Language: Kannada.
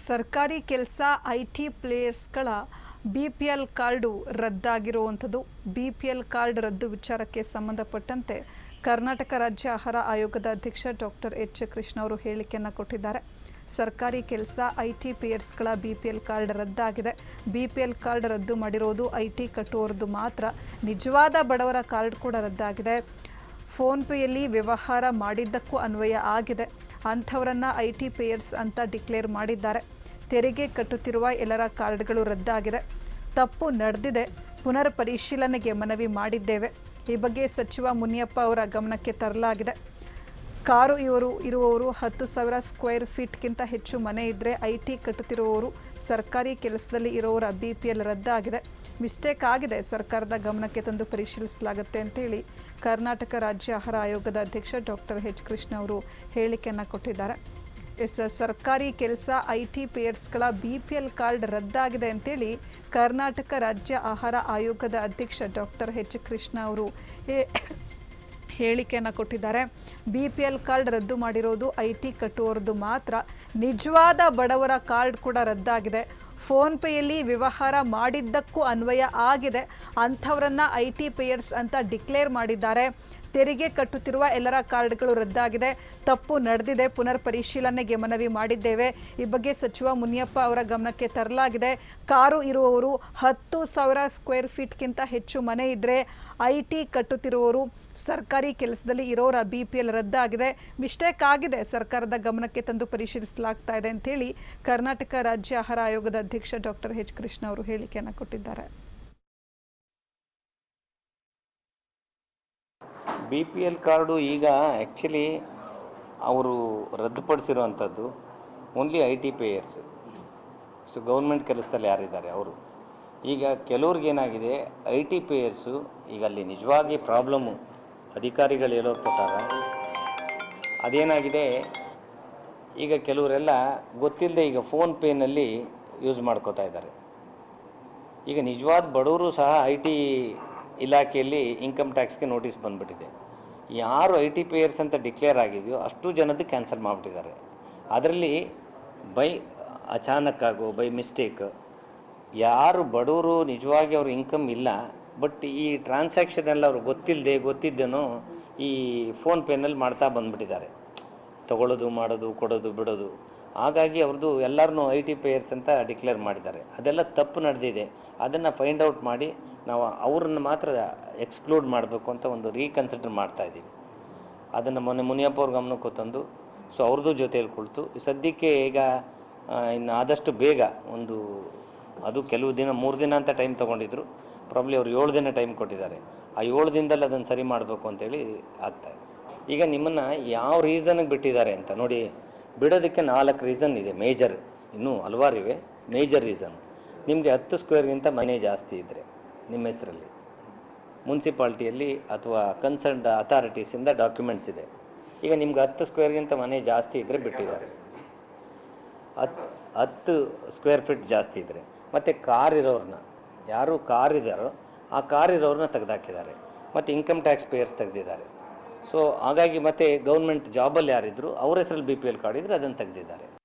ಸರ್ಕಾರಿ ಕೆಲಸ ಐಟಿ ಪ್ಲೇಯರ್ಸ್ಗಳ BPL ಕಾರ್ಡು ರದ್ದಾಗಿರುವಂಥದ್ದು. BPL ಕಾರ್ಡ್ ರದ್ದು ವಿಚಾರಕ್ಕೆ ಸಂಬಂಧಪಟ್ಟಂತೆ ಕರ್ನಾಟಕ ರಾಜ್ಯ ಆಹಾರ ಆಯೋಗದ ಅಧ್ಯಕ್ಷ ಡಾಕ್ಟರ್ ಎಚ್ ಕೃಷ್ಣ ಅವರು ಹೇಳಿಕೆಯನ್ನು ಕೊಟ್ಟಿದ್ದಾರೆ. ಸರ್ಕಾರಿ ಕೆಲಸ ಐಟಿ ಪ್ಲೇಯರ್ಸ್ಗಳ BPL ಕಾರ್ಡ್ ರದ್ದಾಗಿದೆ. BPL ಕಾರ್ಡ್ ರದ್ದು ಮಾಡಿರೋದು ಐಟಿ ಕಟ್ಟುವವರದ್ದು ಮಾತ್ರ. ನಿಜವಾದ ಬಡವರ ಕಾರ್ಡ್ ಕೂಡ ರದ್ದಾಗಿದೆ. ಫೋನ್ಪೇಯಲ್ಲಿ ವ್ಯವಹಾರ ಮಾಡಿದ್ದಕ್ಕೂ ಅನ್ವಯ ಆಗಿದೆ. ಅಂಥವರನ್ನು ಐಟಿ ಪೇಯರ್ಸ್ ಅಂತ ಡಿಕ್ಲೇರ್ ಮಾಡಿದ್ದಾರೆ. ತೆರಿಗೆ ಕಟ್ಟುತ್ತಿರುವ ಎಲ್ಲರ ಕಾರ್ಡ್ಗಳು ರದ್ದಾಗಿದೆ. ತಪ್ಪು ನಡೆದಿದೆ. ಪುನರ್ ಪರಿಶೀಲನೆಗೆ ಮನವಿ ಮಾಡಿದ್ದೇವೆ. ಈ ಬಗ್ಗೆ ಸಚಿವ ಮುನಿಯಪ್ಪ ಅವರ ಗಮನಕ್ಕೆ ತರಲಾಗಿದೆ. ಕಾರು ಇರುವವರು 10,000 ಸ್ಕ್ವೇರ್ ಫೀಟ್ಗಿಂತ ಹೆಚ್ಚು ಮನೆ ಇದ್ದರೆ ಐಟಿ ಕಟ್ಟುತ್ತಿರುವವರು ಸರ್ಕಾರಿ ಕೆಲಸದಲ್ಲಿ ಇರೋರ BPL ರದ್ದಾಗಿದೆ. ಮಿಸ್ಟೇಕ್ ಆಗಿದೆ, ಸರ್ಕಾರದ ಗಮನಕ್ಕೆ ತಂದು ಪರಿಶೀಲಿಸಲಾಗುತ್ತೆ ಅಂತೇಳಿ ಕರ್ನಾಟಕ ರಾಜ್ಯ ಆಹಾರ ಆಯೋಗದ ಅಧ್ಯಕ್ಷ ಡಾಕ್ಟರ್ ಎಚ್ ಕೃಷ್ಣ ಅವರು ಹೇಳಿಕೆಯನ್ನು ಕೊಟ್ಟಿದ್ದಾರೆ. ಸರ್ಕಾರಿ ಕೆಲಸ ಐಟಿ ಪೇಯರ್ಸ್ಗಳ BPL ಕಾರ್ಡ್ ರದ್ದಾಗಿದೆ ಅಂತೇಳಿ ಕರ್ನಾಟಕ ರಾಜ್ಯ ಆಹಾರ ಆಯೋಗದ ಅಧ್ಯಕ್ಷ ಡಾಕ್ಟರ್ ಎಚ್ ಕೃಷ್ಣ ಅವರು ಹೇಳಿಕೆಯನ್ನು ಕೊಟ್ಟಿದ್ದಾರೆ. BPL ಕಾರ್ಡ್ ರದ್ದು ಮಾಡಿರೋದು ಐಟಿ ಕಟ್ಟುವವರದ್ದು ಮಾತ್ರ. ನಿಜವಾದ ಬಡವರ ಕಾರ್ಡ್ ಕೂಡ ರದ್ದಾಗಿದೆ. ಫೋನ್ಪೇಯಲ್ಲಿ ವ್ಯವಹಾರ ಮಾಡಿದ್ದಕ್ಕೂ ಅನ್ವಯ ಆಗಿದೆ. ಅಂಥವರನ್ನು ಐಟಿ ಪೇಯರ್ಸ್ ಅಂತ ಡಿಕ್ಲೇರ್ ಮಾಡಿದ್ದಾರೆ. ತೆರಿಗೆ ಕಟ್ಟುತ್ತಿರುವ ಎಲ್ಲರ ಕಾರ್ಡ್ಗಳು ರದ್ದಾಗಿದೆ. ತಪ್ಪು ನಡೆದಿದೆ. ಪುನರ್ ಪರಿಶೀಲನೆಗೆ ಮನವಿ ಮಾಡಿದ್ದೇವೆ. ಈ ಬಗ್ಗೆ ಸಚಿವ ಮುನಿಯಪ್ಪ ಅವರ ಗಮನಕ್ಕೆ ತರಲಾಗಿದೆ. ಕಾರು ಇರುವವರು 10,000 ಸ್ಕ್ವೇರ್ ಫೀಟ್ಗಿಂತ ಹೆಚ್ಚು ಮನೆ ಇದ್ದರೆ ಐಟಿ ಕಟ್ಟುತ್ತಿರುವವರು ಸರ್ಕಾರಿ ಕೆಲಸದಲ್ಲಿ ಇರೋರ BPL ರದ್ದಾಗಿದೆ. ಮಿಸ್ಟೇಕ್ ಆಗಿದೆ, ಸರ್ಕಾರದ ಗಮನಕ್ಕೆ ತಂದು ಪರಿಶೀಲಿಸಲಾಗ್ತಾ ಇದೆ ಅಂತೇಳಿ ಕರ್ನಾಟಕ ರಾಜ್ಯ ಆಹಾರ ಆಯೋಗದ ಅಧ್ಯಕ್ಷ ಡಾಕ್ಟರ್ ಎಚ್ ಕೃಷ್ಣ ಅವರು ಹೇಳಿಕೆಯನ್ನು ಕೊಟ್ಟಿದ್ದಾರೆ. BPL ಕಾರ್ಡು ಈಗ ಆ್ಯಕ್ಚುಲಿ ಅವರು ರದ್ದುಪಡಿಸಿರುವಂಥದ್ದು only IT payers. So government ಕೆಲಸದಲ್ಲಿ ಯಾರಿದ್ದಾರೆ ಅವರು. ಈಗ ಕೆಲವ್ರಿಗೇನಾಗಿದೆ, ಐಟಿ ಪೇಯರ್ಸು ಈಗ ಅಲ್ಲಿ ನಿಜವಾಗಿ ಪ್ರಾಬ್ಲಮ್ಮು ಅಧಿಕಾರಿಗಳು ಹೇಳೋ ಪ್ರಕಾರ ಅದೇನಾಗಿದೆ, ಈಗ ಕೆಲವರೆಲ್ಲ ಗೊತ್ತಿಲ್ಲದೆ ಈಗ ಫೋನ್ಪೇನಲ್ಲಿ ಯೂಸ್ ಮಾಡ್ಕೋತಾ ಇದ್ದಾರೆ. ಈಗ ನಿಜವಾದ ಬಡವರು ಸಹ ಐಟಿ ಇಲಾಖೆಯಲ್ಲಿ ಇನ್ಕಮ್ ಟ್ಯಾಕ್ಸ್ಗೆ ನೋಟಿಸ್ ಬಂದುಬಿಟ್ಟಿದೆ. ಯಾರು ಐಟಿ ಪೇಯರ್ಸ್ ಅಂತ ಡಿಕ್ಲೇರ್ ಆಗಿದೆಯೋ ಅಷ್ಟು ಜನದ್ದು ಕ್ಯಾನ್ಸಲ್ ಮಾಡಿಬಿಟ್ಟಿದ್ದಾರೆ. ಅದರಲ್ಲಿ ಬೈ ಅಚಾನಕ್ಕಾಗೋ ಬೈ ಮಿಸ್ಟೇಕ್ ಯಾರು ಬಡವರು ನಿಜವಾಗಿ ಅವ್ರ ಇನ್ಕಮ್ ಇಲ್ಲ, ಬಟ್ ಈ ಟ್ರಾನ್ಸಾಕ್ಷನ್ ಎಲ್ಲ ಅವ್ರು ಗೊತ್ತಿದ್ದೇನೋ ಈ ಫೋನ್ಪೇನಲ್ಲಿ ಮಾಡ್ತಾ ಬಂದುಬಿಟ್ಟಿದ್ದಾರೆ. ತೊಗೊಳ್ಳೋದು, ಮಾಡೋದು, ಕೊಡೋದು, ಬಿಡೋದು. ಹಾಗಾಗಿ ಅವ್ರದ್ದು ಎಲ್ಲರನ್ನೂ ಐಟಿ ಪೇಯರ್ಸ್ ಅಂತ ಡಿಕ್ಲೇರ್ ಮಾಡಿದ್ದಾರೆ. ಅದೆಲ್ಲ ತಪ್ಪು ನಡೆದಿದೆ. ಅದನ್ನು ಫೈಂಡ್ ಔಟ್ ಮಾಡಿ ನಾವು ಅವ್ರನ್ನ ಮಾತ್ರ ಎಕ್ಸ್ಕ್ಲೂಡ್ ಮಾಡಬೇಕು ಅಂತ ಒಂದು ರೀಕನ್ಸಿಡರ್ ಮಾಡ್ತಾಯಿದ್ದೀವಿ. ಅದನ್ನು ಮೊನ್ನೆ ಮುನಿಯಪ್ಪ ಅವ್ರ ಗಮನಕ್ಕೆ ತಂದು ಸೊ ಅವ್ರದ್ದು ಜೊತೆಯಲ್ಲಿ ಕುಳಿತು ಸದ್ಯಕ್ಕೆ ಈಗ ಇನ್ನು ಆದಷ್ಟು ಬೇಗ ಅದು ಕೆಲವು ದಿನ 3 ದಿನ ಅಂತ ಟೈಮ್ ತೊಗೊಂಡಿದ್ರು. ಪ್ರಾಬ್ಲಿ ಅವ್ರು 7 ದಿನ ಟೈಮ್ ಕೊಟ್ಟಿದ್ದಾರೆ. ಆ 7 ದಿನದಲ್ಲಿ ಅದನ್ನು ಸರಿ ಮಾಡಬೇಕು ಅಂತೇಳಿ ಆಗ್ತಾಯಿದೆ. ಈಗ ನಿಮ್ಮನ್ನು ಯಾವ ರೀಸನ್ಗೆ ಬಿಟ್ಟಿದ್ದಾರೆ ಅಂತ ನೋಡಿ. ಬಿಡೋದಕ್ಕೆ 4 ರೀಸನ್ ಇದೆ ಮೇಜರ್, ಇನ್ನೂ ಹಲವಾರಿವೆ. ಮೇಜರ್ ರೀಸನ್ ನಿಮಗೆ 10 ಸ್ಕ್ವೇರ್ಗಿಂತ ಮನೆ ಜಾಸ್ತಿ ಇದ್ದರೆ ನಿಮ್ಮ ಹೆಸರಲ್ಲಿ ಮುನ್ಸಿಪಾಲ್ಟಿಯಲ್ಲಿ ಅಥವಾ ಕನ್ಸರ್ನ್ಡ್ ಅಥಾರಿಟೀಸಿಂದ ಡಾಕ್ಯುಮೆಂಟ್ಸ್ ಇದೆ. ಈಗ ನಿಮ್ಗೆ 10 ಸ್ಕ್ವೇರ್ಗಿಂತ ಮನೆ ಜಾಸ್ತಿ ಇದ್ದರೆ ಬಿಟ್ಟಿದ್ದಾರೆ. 10 ಸ್ಕ್ವೇರ್ ಫೀಟ್ ಜಾಸ್ತಿ ಇದ್ದರೆ. ಮತ್ತು ಕಾರ್ ಇರೋರನ್ನ, ಯಾರು ಕಾರ್ ಇದ್ದಾರೋ ಆ ಕಾರ್ ಇರೋರನ್ನ ತೆಗೆದಾಕಿದ್ದಾರೆ. ಮತ್ತು ಇನ್ಕಮ್ ಟ್ಯಾಕ್ಸ್ ಪೇಯರ್ಸ್ ತೆಗೆದಿದ್ದಾರೆ. ಸೊ ಹಾಗಾಗಿ ಮತ್ತೆ ಗೌರ್ಮೆಂಟ್ ಜಾಬಲ್ಲಿ ಯಾರಿದ್ರು ಅವ್ರ ಹೆಸರಲ್ಲಿ BPL ಕಾರ್ಡ್ ಇದ್ದರೆ ಅದನ್ನು ತೆಗೆದಿದ್ದಾರೆ.